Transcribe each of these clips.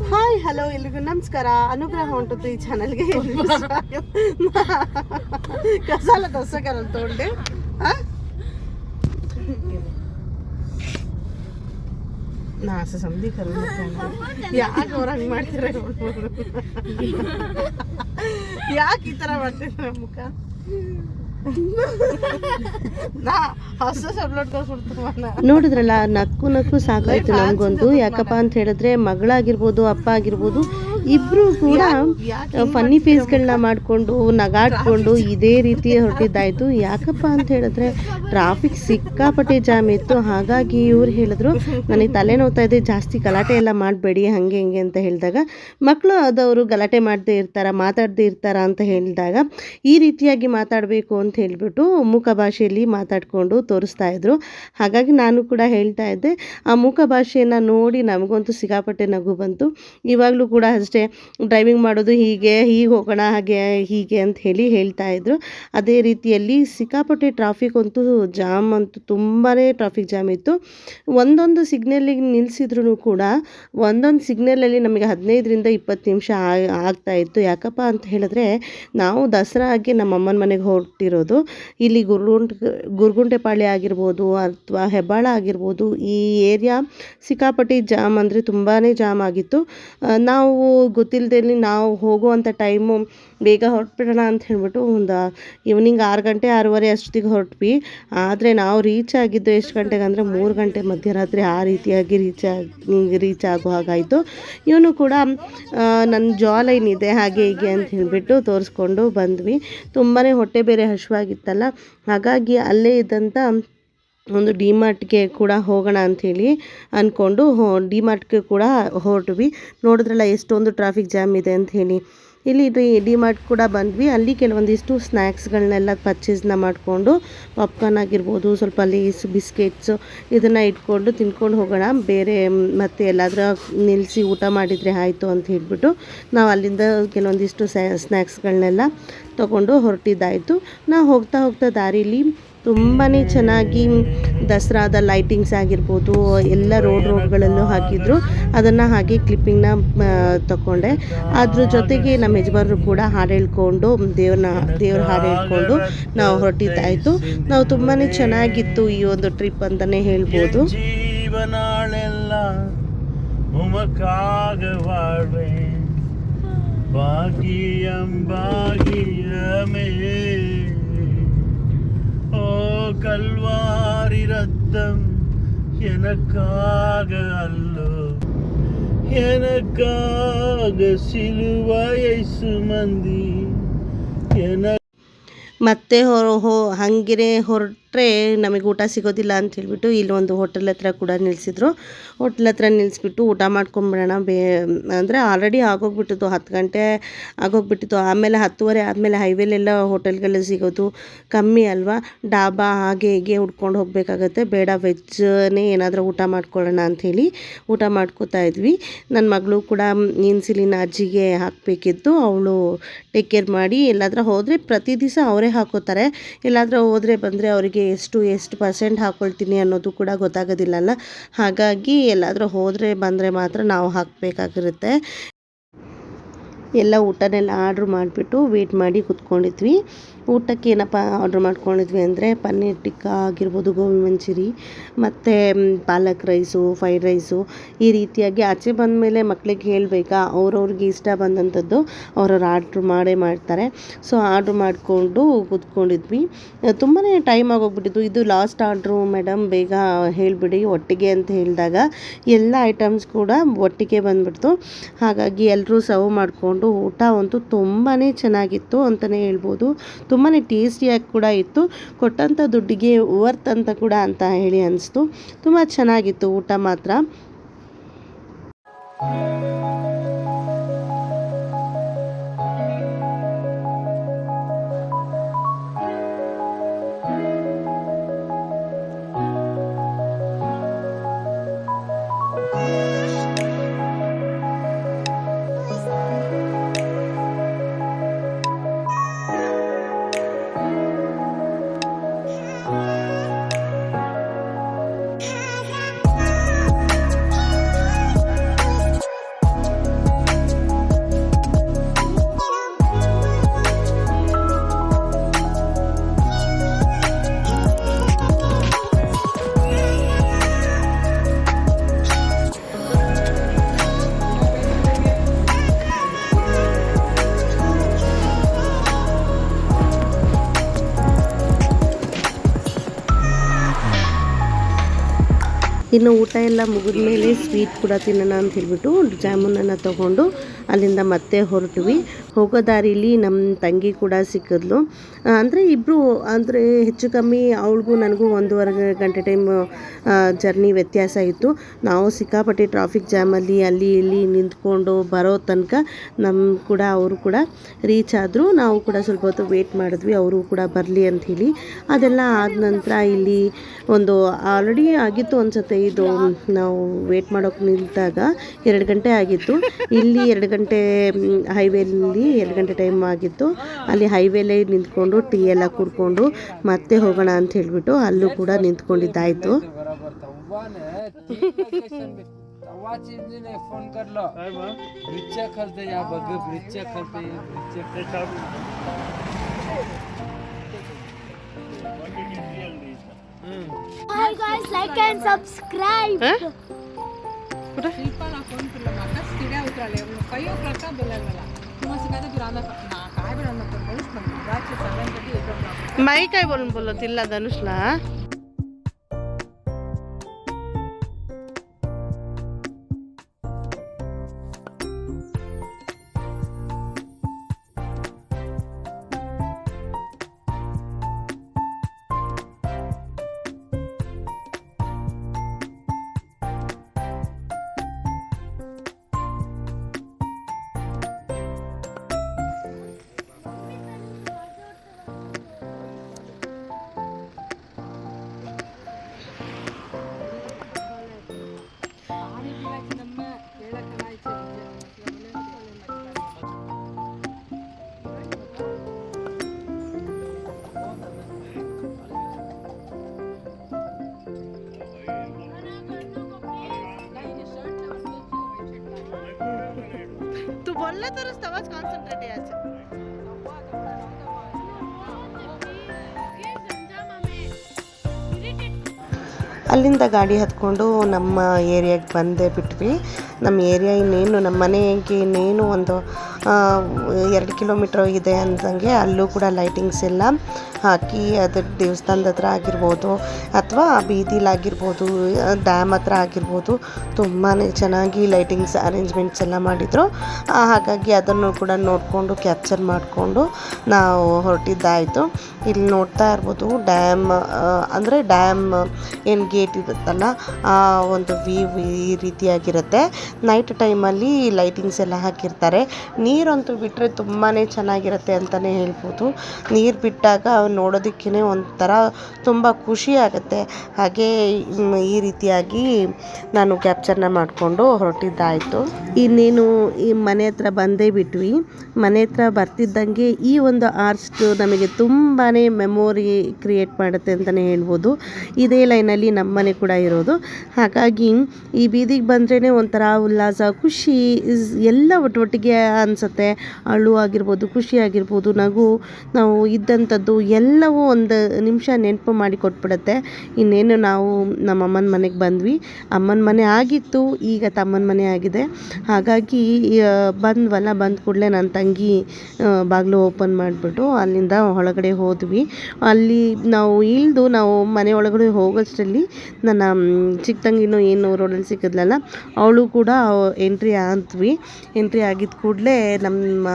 Hi hello ಎಲ್ರಿಗೂ ನಮಸ್ಕಾರ. ಅನುಗ್ರಹ ಹೊಂಟದ್ದು ಈ ಚಾನಲ್ಗೆ ಕಸಾಲ ದೋಸೆಗಾರ ತೊಗೊಂಡೆ. ನಾ ಸಮಧಿ ಕರ ಯಾಕೆ ಅವ್ರು ಹಂಗೆ ಮಾಡ್ತೀರ? ಯಾಕೆ ಈ ಥರ ಮಾಡ್ತೀರ ಮುಖ? ನೋಡಿದ್ರಲ್ಲ, ನಕ್ಕು ನಕ್ಕು ಸಾಕಾಯ್ತು ನಮಗೊಂದು. ಯಾಕಪ್ಪ ಅಂತ ಹೇಳಿದ್ರೆ ಮಗಳಾಗಿರ್ಬೋದು ಅಪ್ಪ ಆಗಿರ್ಬೋದು ಇಬ್ರು ಕೂಡ ಫನ್ನಿ ಫೇಸ್ಗಳನ್ನ ಮಾಡಿಕೊಂಡು ನಗಾಡ್ಕೊಂಡು ಇದೇ ರೀತಿ ಹೊರಟಿದ್ದಾಯ್ತು. ಯಾಕಪ್ಪ ಅಂತ ಹೇಳಿದ್ರೆ ಟ್ರಾಫಿಕ್ ಸಿಕ್ಕಾಪಟ್ಟೆ ಜಾಮ್ ಇತ್ತು. ಹಾಗಾಗಿ ಇವ್ರು ಹೇಳಿದ್ರು ನನಗೆ ತಲೆ ನೋವ್ತಾ ಇದೆ, ಜಾಸ್ತಿ ಗಲಾಟೆ ಎಲ್ಲ ಮಾಡಬೇಡಿ ಹಂಗೆ ಹಿಂಗೆ ಅಂತ ಹೇಳಿದಾಗ, ಮಕ್ಕಳು ಅದವರು ಗಲಾಟೆ ಮಾಡದೇ ಇರ್ತಾರ, ಮಾತಾಡದೇ ಇರ್ತಾರ ಅಂತ ಹೇಳಿದಾಗ ಈ ರೀತಿಯಾಗಿ ಮಾತಾಡಬೇಕು ಅಂತ ಹೇಳಿಬಿಟ್ಟು ಮೂಕ ಭಾಷೆಯಲ್ಲಿ ಮಾತಾಡಿಕೊಂಡು ತೋರಿಸ್ತಾ ಇದ್ರು. ಹಾಗಾಗಿ ನಾನು ಕೂಡ ಹೇಳ್ತಾ ಇದ್ದೆ. ಆ ಮೂಕ ಭಾಷೆಯನ್ನು ನೋಡಿ ನಮಗಂತೂ ಸಿಕ್ಕಾಪಟ್ಟೆ ನಗು ಬಂತು. ಇವಾಗಲೂ ಕೂಡ ಅಷ್ಟೇ, ಡ್ರೈವಿಂಗ್ ಮಾಡೋದು ಹೀಗೆ ಹೋಗೋಣ ಹಾಗೆ ಹೀಗೆ ಅಂತ ಹೇಳ್ತಾ ಇದ್ರು. ಅದೇ ರೀತಿಯಲ್ಲಿ ಸಿಕ್ಕಾಪಟ್ಟೆ ಟ್ರಾಫಿಕ್ ಅಂತೂ ಜಾಮ್ ಅಂತೂ ತುಂಬಾ ಟ್ರಾಫಿಕ್ ಜಾಮ್ ಇತ್ತು. ಒಂದೊಂದು ಸಿಗ್ನಲ್ಲಿಗೆ ನಿಲ್ಲಿಸಿದ್ರು ಕೂಡ ಒಂದೊಂದು ಸಿಗ್ನಲಲ್ಲಿ ನಮಗೆ 15ರಿಂದ 20 ನಿಮಿಷ ಆಗ್ತಾ ಇತ್ತು. ಯಾಕಪ್ಪ ಅಂತ ಹೇಳಿದ್ರೆ ನಾವು ದಸರಾಗೆ ನಮ್ಮಮ್ಮನ ಮನೆಗೆ ಹೊರಟಿರೋದು. ಇಲ್ಲಿ ಗುರುಗುಂಟೆಪಾಳ್ಯ ಆಗಿರ್ಬೋದು ಅಥವಾ ಹೆಬ್ಬಾಳ ಆಗಿರ್ಬೋದು, ಈ ಏರಿಯಾ ಸಿಕ್ಕಾಪಟ್ಟೆ ಜಾಮ್ ಅಂದರೆ ತುಂಬಾ ಜಾಮ್ ಆಗಿತ್ತು. ನಾವು ಗೊತ್ತಿಲ್ಲದೆ ನಾವು ಹೋಗುವಂಥ ಟೈಮು ಬೇಗ ಹೊರಟ್ಬಿಡೋಣ ಅಂತ ಹೇಳ್ಬಿಟ್ಟು ಒಂದು ಈವ್ನಿಂಗ್ 6 ಗಂಟೆ 6:30 ಅಷ್ಟೊತ್ತಿಗೆ ಹೊರಟ್ವಿ. ಆದರೆ ನಾವು ರೀಚ್ ಆಗಿದ್ದು ಎಷ್ಟು ಗಂಟೆಗೆ ಅಂದರೆ 3 ಗಂಟೆ ಮಧ್ಯರಾತ್ರಿ ಆ ರೀತಿಯಾಗಿ ರೀಚ್ ಆಗೋ ಹಾಗಾಯಿತು. ಇವನು ಕೂಡ ನನ್ನ ಜಾ ಲೈನ್ ಇದೆ ಹಾಗೆ ಹೀಗೆ ಅಂತ ಹೇಳಿಬಿಟ್ಟು ತೋರಿಸ್ಕೊಂಡು ಬಂದ್ವಿ. ತುಂಬಾ ಹೊಟ್ಟೆ ಬೇರೆ ಹಸಿವಾಗಿತ್ತಲ್ಲ, ಹಾಗಾಗಿ ಅಲ್ಲೇ ಇದ್ದಂಥ ಒಂದು ಡಿಮಾರ್ಟ್ಗೆ ಕೂಡ ಹೋಗೋಣ ಅಂಥೇಳಿ ಅಂದ್ಕೊಂಡು ಡಿಮಾರ್ಟ್ಗೆ ಕೂಡ ಹೊರಟ್ವಿ. ನೋಡಿದ್ರಲ್ಲ ಎಷ್ಟೊಂದು ಟ್ರಾಫಿಕ್ ಜಾಮ್ ಇದೆ ಅಂತ ಹೇಳಿ. ಇಲ್ಲಿ ಡಿಮಾರ್ಟ್ ಕೂಡ ಬಂದ್ವಿ. ಅಲ್ಲಿ ಕೆಲವೊಂದಿಷ್ಟು ಸ್ನ್ಯಾಕ್ಸ್ಗಳನ್ನೆಲ್ಲ ಪರ್ಚೇಸ್ನ ಮಾಡಿಕೊಂಡು, ಪಾಪ್ಕಾರ್ನ್ ಆಗಿರ್ಬೋದು, ಸ್ವಲ್ಪ ಲೇಸ್, ಬಿಸ್ಕೆಟ್ಸು ಇದನ್ನು ಇಟ್ಕೊಂಡು ತಿನ್ಕೊಂಡು ಹೋಗೋಣ, ಬೇರೆ ಮತ್ತೆ ಎಲ್ಲಾದರೂ ನಿಲ್ಲಿಸಿ ಊಟ ಮಾಡಿದರೆ ಆಯಿತು ಅಂತ ಹೇಳಿಬಿಟ್ಟು ನಾವು ಅಲ್ಲಿಂದ ಕೆಲವೊಂದಿಷ್ಟು ಸ್ನ್ಯಾಕ್ಸ್ಗಳನ್ನೆಲ್ಲ ತೊಗೊಂಡು ಹೊರಟಿದ್ದಾಯಿತು. ನಾವು ಹೋಗ್ತಾ ದಾರಿಲಿ ತುಂಬಾ ಚೆನ್ನಾಗಿ ದಸರಾದ ಲೈಟಿಂಗ್ಸ್ ಆಗಿರ್ಬೋದು ಎಲ್ಲ ರೋಡ್ಗಳಲ್ಲೂ ಹಾಕಿದ್ರು. ಅದನ್ನು ಹಾಗೆ ಕ್ಲಿಪ್ಪಿಂಗ್ನ ತಗೊಂಡೆ. ಅದ್ರ ಜೊತೆಗೆ ನಮ್ಮ ಯಜಮಾನರು ಕೂಡ ಹಾಡು ಹೇಳ್ಕೊಂಡು ದೇವ್ರ ಹಾಡು ಹೇಳ್ಕೊಂಡು ನಾವು ಹೊರಟಿದ್ದಾಯಿತು. ನಾವು ತುಂಬಾ ಚೆನ್ನಾಗಿತ್ತು ಈ ಒಂದು ಟ್ರಿಪ್ ಅಂತಲೇ ಹೇಳ್ಬೋದು. கல்வாரி ரத்தம் எனக்காக அல்லோ, எனக்காக சிலுவையை சுமந்தி ಮತ್ತೆ ಹಂಗೆ ಹೊರಟ್ರೆ ನಮಗೆ ಊಟ ಸಿಗೋದಿಲ್ಲ ಅಂತ ಹೇಳ್ಬಿಟ್ಟು ಇಲ್ಲೊಂದು ಹೋಟೆಲ್ ಹತ್ರ ಕೂಡ ನಿಲ್ಲಿಸಿದ್ರು. ಹೋಟೆಲ್ ಹತ್ರ ನಿಲ್ಲಿಸ್ಬಿಟ್ಟು ಊಟ ಮಾಡ್ಕೊಂಬಿಡೋಣ ಅಂದರೆ ಆಲ್ರೆಡಿ ಆಗೋಗ್ಬಿಟ್ಟಿತ್ತು, 10 ಗಂಟೆ ಆಗೋಗ್ಬಿಟ್ಟಿತ್ತು. ಆಮೇಲೆ 10:30 ಆದಮೇಲೆ ಹೈವೇಲೆಲ್ಲ ಹೋಟೆಲ್ಗಳು ಸಿಗೋದು ಕಮ್ಮಿ ಅಲ್ವಾ, ಡಾಬಾ ಹಾಗೆ ಹೀಗೆ ಹುಡ್ಕೊಂಡು ಹೋಗಬೇಕಾಗತ್ತೆ. ಬೇಡ ವೆಜ್ನೇ ಏನಾದರೂ ಊಟ ಮಾಡ್ಕೊಳ್ಳೋಣ ಅಂಥೇಳಿ ಊಟ ಮಾಡ್ಕೋತಾ ಇದ್ವಿ. ನನ್ನ ಮಗಳು ಕೂಡ ಇನ್ಸುಲಿನ್ ಅಜ್ಜಿಗೆ ಹಾಕಬೇಕಿತ್ತು. ಅವಳು ಟೇಕ್ ಕೇರ್ ಮಾಡಿ ಎಲ್ಲಾದರೂ ಹೋದರೆ ಪ್ರತಿ ದಿವಸ ಅವರೇ ಹಾಕೋತಾರೆ. ಎಲ್ಲಾದರೂ ಹೋದರೆ ಬಂದರೆ ಅವರಿಗೆ ಎಷ್ಟು ಪರ್ಸೆಂಟ್ ಹಾಕ್ಕೊಳ್ತೀನಿ ಅನ್ನೋದು ಕೂಡ ಗೊತ್ತಾಗೋದಿಲ್ಲಲ್ಲ. ಹಾಗಾಗಿ ಎಲ್ಲಾದರೂ ಹೋದರೆ ಬಂದರೆ ಮಾತ್ರ ನಾವು ಹಾಕಬೇಕಾಗಿರುತ್ತೆ. ಎಲ್ಲ ಊಟನೆಲ್ಲ ಆರ್ಡ್ರ್ ಮಾಡಿಬಿಟ್ಟು ವೇಟ್ ಮಾಡಿ ಕೂತ್ಕೊಂಡಿದ್ವಿ. ಊಟಕ್ಕೆ ಏನಪ್ಪ ಆರ್ಡ್ರ್ ಮಾಡ್ಕೊಂಡಿದ್ವಿ ಅಂದರೆ ಪನ್ನೀರ್ ಟಿಕ್ಕಾ ಆಗಿರ್ಬೋದು, ಗೋಬಿ ಮಂಚೂರಿ ಮತ್ತು ಪಾಲಕ್ ರೈಸು, ಫ್ರೈಡ್ ರೈಸು, ಈ ರೀತಿಯಾಗಿ ಆಚೆ ಬಂದ ಮೇಲೆ ಮಕ್ಕಳಿಗೆ ಹೇಳಬೇಕಾ, ಅವ್ರವ್ರಿಗೆ ಇಷ್ಟ ಬಂದಂಥದ್ದು ಅವ್ರವ್ರು ಆರ್ಡ್ರ್ ಮಾಡ್ತಾರೆ. ಸೊ ಆರ್ಡ್ರ್ ಮಾಡಿಕೊಂಡು ಕೂತ್ಕೊಂಡಿದ್ವಿ. ತುಂಬಾ ಟೈಮ್ ಆಗೋಗ್ಬಿಟ್ಟಿತ್ತು. ಇದು ಲಾಸ್ಟ್ ಆರ್ಡ್ರು ಮೇಡಮ್, ಬೇಗ ಹೇಳಿಬಿಡಿ ಒಟ್ಟಿಗೆ ಅಂತ ಹೇಳಿದಾಗ ಎಲ್ಲ ಐಟಮ್ಸ್ ಕೂಡ ಒಟ್ಟಿಗೆ ಬಂದುಬಿಡ್ತು. ಹಾಗಾಗಿ ಎಲ್ಲರೂ ಸರ್ವ್ ಮಾಡಿಕೊಂಡು ಊಟ ಅಂತೂ ತುಂಬಾ ಚೆನ್ನಾಗಿತ್ತು ಅಂತಲೇ ಹೇಳ್ಬೋದು. ತುಂಬಾ ಟೇಸ್ಟಿಯಾಗಿ ಕೂಡ ಇತ್ತು. ಕೊಟ್ಟಂಥ ದುಡ್ಡಿಗೆ ವರ್ತ್ ಅಂತ ಕೂಡ ಅಂತ ಹೇಳಿ ಅನಿಸ್ತು. ತುಂಬ ಚೆನ್ನಾಗಿತ್ತು ಊಟ ಮಾತ್ರ. ಇನ್ನು ಊಟ ಎಲ್ಲ ಮುಗಿದ ಮೇಲೆ ಸ್ವೀಟ್ ಕೂಡ ತಿನ್ನೋಣ ಅಂತ ಹೇಳ್ಬಿಟ್ಟು ಜಾಮೂನನ್ನು ತೊಗೊಂಡು ಅಲ್ಲಿಂದ ಮತ್ತೆ ಹೊರಟ್ವಿ. ಹೋಗೋ ದಾರಿಲಿ ನಮ್ಮ ತಂಗಿ ಕೂಡ ಸಿಕ್ಕಿದ್ಲು. ಅಂದರೆ ಇಬ್ಬರು ಅಂದರೆ ಹೆಚ್ಚು ಕಮ್ಮಿ ಅವಳಿಗೂ ನನಗೂ 1.5 ಗಂಟೆ ಟೈಮ್ ಜರ್ನಿ ವ್ಯತ್ಯಾಸ ಇತ್ತು. ನಾವು ಸಿಕ್ಕಾಪಟ್ಟೆ ಟ್ರಾಫಿಕ್ ಜಾಮಲ್ಲಿ ಅಲ್ಲಿ ಇಲ್ಲಿ ನಿಂತ್ಕೊಂಡು ಬರೋ ತನಕ ಅವರು ಕೂಡ ರೀಚ್ ಆದರು. ನಾವು ಕೂಡ ಸ್ವಲ್ಪ ಹೊತ್ತು ವೇಟ್ ಮಾಡಿದ್ವಿ, ಅವರು ಕೂಡ ಬರಲಿ ಅಂಥೇಳಿ. ಅದೆಲ್ಲ ಆದ ನಂತರ ಇಲ್ಲಿ ಒಂದು ಆಲ್ರೆಡಿ ಆಗಿತ್ತು ಅನ್ಸುತ್ತೆ, ಇದು ನಾವು ವೇಟ್ ಮಾಡೋಕೆ ನಿಂತಾಗ 2 ಗಂಟೆ ಆಗಿತ್ತು. ಇಲ್ಲಿ 2 ಗಂಟೆ ಹೈವೇಲಿ 2 ಗಂಟೆ ಟೈಮ್ ಆಗಿತ್ತು. ಅಲ್ಲಿ ಹೈವೇಲೇ ನಿಂತ್ಕೊಂಡು ಟೀ ಎಲ್ಲ ಕುಡ್ಕೊಂಡು ಮತ್ತೆ ಹೋಗೋಣ ಅಂತ ಹೇಳ್ಬಿಟ್ಟು ಅಲ್ಲೂ ಕೂಡ ನಿಂತ್ಕೊಂಡಿದ್ದಾಯಿತು. Hi guys, like and subscribe. माई काय बोलून बोललो तिला धनुषला. तू बोलला तरच तेव्हाच कॉन्सन्ट्रेट यायचं. ಅಲ್ಲಿಂದ ಗಾಡಿ ಹತ್ಕೊಂಡು ನಮ್ಮ ಏರಿಯಾಗೆ ಬಂದೇ ಬಿಟ್ವಿ. ನಮ್ಮ ಏರಿಯಾ ಇನ್ನೇನು ನಮ್ಮ ಮನೆಗೆ ಇನ್ನೇನು ಒಂದು 2 ಕಿಲೋಮೀಟ್ರ್ ಇದೆ ಅಂದಂಗೆ ಅಲ್ಲೂ ಕೂಡ ಲೈಟಿಂಗ್ಸ್ ಎಲ್ಲ ಹಾಕಿ, ಅದು ದೇವಸ್ಥಾನದ ಹತ್ರ ಆಗಿರ್ಬೋದು ಅಥವಾ ಬೀದಿಲಾಗಿರ್ಬೋದು, ಡ್ಯಾಮ್ ಹತ್ರ ಆಗಿರ್ಬೋದು, ತುಂಬಾ ಚೆನ್ನಾಗಿ ಲೈಟಿಂಗ್ಸ್ ಅರೇಂಜ್ಮೆಂಟ್ಸ್ ಎಲ್ಲ ಮಾಡಿದರು. ಹಾಗಾಗಿ ಅದನ್ನು ಕೂಡ ನೋಡಿಕೊಂಡು ಕ್ಯಾಪ್ಚರ್ ಮಾಡಿಕೊಂಡು ನಾವು ಹೊರಟಿದ್ದಾಯಿತು. ಇಲ್ಲಿ ನೋಡ್ತಾ ಇರ್ಬೋದು ಡ್ಯಾಮ್, ಅಂದರೆ ಡ್ಯಾಮ್ ಏನು ಗೇಟ್ ಇರುತ್ತಲ್ಲ ಆ ಒಂದು ವ್ಯೂ ಈ ರೀತಿಯಾಗಿರುತ್ತೆ. ನೈಟ್ ಟೈಮಲ್ಲಿ ಲೈಟಿಂಗ್ಸ್ ಎಲ್ಲ ಹಾಕಿರ್ತಾರೆ. ನೀರಂತೂ ಬಿಟ್ಟರೆ ತುಂಬಾ ಚೆನ್ನಾಗಿರುತ್ತೆ ಅಂತಲೇ ಹೇಳ್ಬೋದು. ನೀರು ಬಿಟ್ಟಾಗ ನೋಡೋದಕ್ಕೇ ಒಂಥರ ತುಂಬ ಖುಷಿ ಆಗುತ್ತೆ. ಹಾಗೆ ಈ ರೀತಿಯಾಗಿ ನಾನು ಕ್ಯಾಪ್ಚರ್ನ ಮಾಡಿಕೊಂಡು ಹೊರಟಿದ್ದಾಯಿತು. ಇನ್ನೇನು ಈ ಮನೆ ಹತ್ರ ಬಂದೇ ಬಿಟ್ವಿ. ಮನೆ ಹತ್ರ ಬರ್ತಿದ್ದಂಗೆ ಈ ಒಂದು ಆರ್ಚ್ ನಮಗೆ ತುಂಬಾ ಮೆಮೊರಿ ಕ್ರಿಯೇಟ್ ಮಾಡುತ್ತೆ ಅಂತಲೇ ಹೇಳ್ಬೋದು. ಇದೇ ಲೈನಲ್ಲಿ ನಮ್ಮ ಮನೆ ಕೂಡ ಇರೋದು. ಹಾಗಾಗಿ ಈ ಬೀದಿಗೆ ಬಂದ್ರೇ ಒಂಥರ ಉಲ್ಲಾಸ, ಖುಷಿ ಎಲ್ಲ ಒಟ್ಟೊಟ್ಟಿಗೆ ಅನಿಸುತ್ತೆ. ಅಳು ಆಗಿರ್ಬೋದು, ಖುಷಿ ಆಗಿರ್ಬೋದು, ನಗು, ನಾವು ಇದ್ದಂಥದ್ದು ಎಲ್ಲವೂ ಒಂದು ನಿಮಿಷ ನೆನಪು ಮಾಡಿ ಕೊಟ್ಬಿಡುತ್ತೆ. ಇನ್ನೇನು ನಾವು ನಮ್ಮ ಅಮ್ಮನ ಮನೆಗೆ ಬಂದ್ವಿ. ಅಮ್ಮನ ಮನೆ ಆಗಿತ್ತು, ಈಗ ತಮ್ಮನ ಮನೆ ಆಗಿದೆ. ಹಾಗಾಗಿ ಬಂದ್ವಲ್ಲ, ಬಂದ ಕೂಡಲೇ ನನ್ನ ತಂಗಿ ಬಾಗಿಲು ಓಪನ್ ಮಾಡಿಬಿಟ್ಟು ಅಲ್ಲಿಂದ ಒಳಗಡೆ ಹೋದ್ವಿ. ಅಲ್ಲಿ ನಾವು ಮನೆ ಒಳಗಡೆ ಹೋಗೋಷ್ಟರಲ್ಲಿ ನನ್ನ ಚಿಕ್ಕ ತಂಗಿನೂ ಏನು ರೋಡಲ್ಲಿ ಸಿಕ್ಕಿದ್ಲಲ್ಲ, ಅವಳು ಕೂಡ ಎಂಟ್ರಿ ಆಗಿದ್ದ ಕೂಡಲೇ ನಮ್ಮ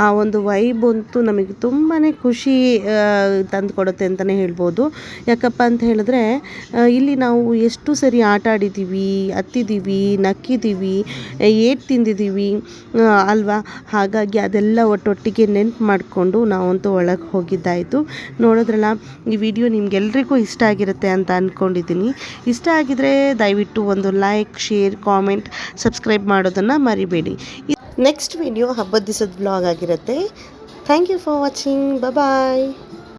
ಆ ಒಂದು ವೈಬ್ ಅಂತೂ ನಮಗೆ ತುಂಬಾ ಖುಷಿ ತಂದು ಕೊಡುತ್ತೆ ಅಂತಲೇ ಹೇಳ್ಬೋದು. ಯಾಕಪ್ಪ ಅಂತ ಹೇಳಿದ್ರೆ ಇಲ್ಲಿ ನಾವು ಎಷ್ಟು ಸರಿ ಆಟ ಆಡಿದ್ದೀವಿ, ಹತ್ತಿದ್ದೀವಿ, ನಕ್ಕಿದ್ದೀವಿ, ಏಟ್ ತಿಂದಿದ್ದೀವಿ ಅಲ್ವಾ. ಹಾಗಾಗಿ ಅದೆಲ್ಲ ಒಟ್ಟೊಟ್ಟಿಗೆ ನೆನ್ಪು ಮಾಡಿಕೊಂಡು ನಾವಂತೂ ಒಳಗೆ ಹೋಗಿದ್ದಾಯಿತು. ನೋಡೋದ್ರಲ್ಲ, ಈ ವಿಡಿಯೋ ನಿಮ್ಗೆಲ್ರಿಗೂ ಇಷ್ಟ ಆಗಿರುತ್ತೆ ಅಂತ ಅಂದ್ಕೊಂಡಿದ್ದೀನಿ. ಇಷ್ಟ ಆಗಿದರೆ ದಯವಿಟ್ಟು ಒಂದು ಲೈಕ್, ಶೇರ್, ಕಾಮೆಂಟ್, ಸಬ್ಸ್ಕ್ರೈಬ್ ಮಾಡೋದನ್ನು ಮರಿಬೇಡಿ. ನೆಕ್ಸ್ಟ್ ವಿಡಿಯೋ ಹಬ್ಬದ ದಿವಸದ ವ್ಲಾಗ್ ಆಗಿರುತ್ತೆ. Thank you for watching. Bye.